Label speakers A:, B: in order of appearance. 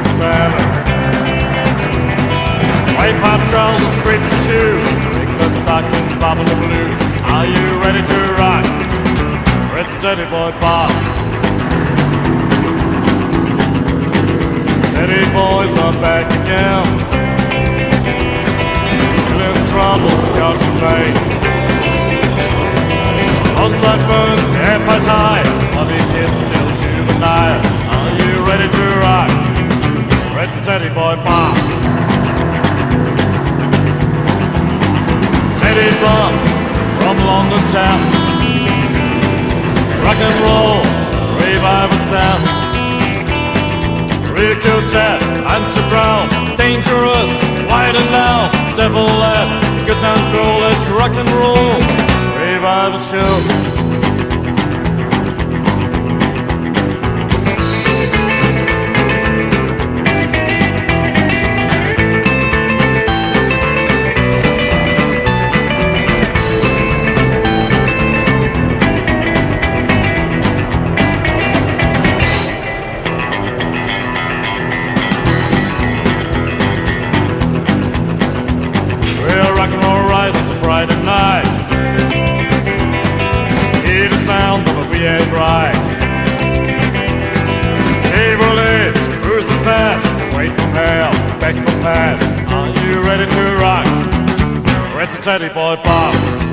A: his family. White pop trousers, straight shoes, big blood stockings, bobbing the blues. Are you ready to rock? It's Teddy Boy Bob. Teddy boys are back again. Still in trouble, scouts and late. Onside burns, airpipe high. Bobby kids still juvenile. Are you ready to rock? It's Teddy Boy Bob. Teddy Bob from London town. Rock and roll, revival sound. Real cool chat, Amsterdam Brown. Dangerous, wide and loud. Devil lads, good times roll, let's rock and roll. Revival show. Friday night, hear the sound of a V8 ride. Chevrolets cruising fast, straight from hell, back from past. Are you ready to rock? It's a Teddy Boy Bob.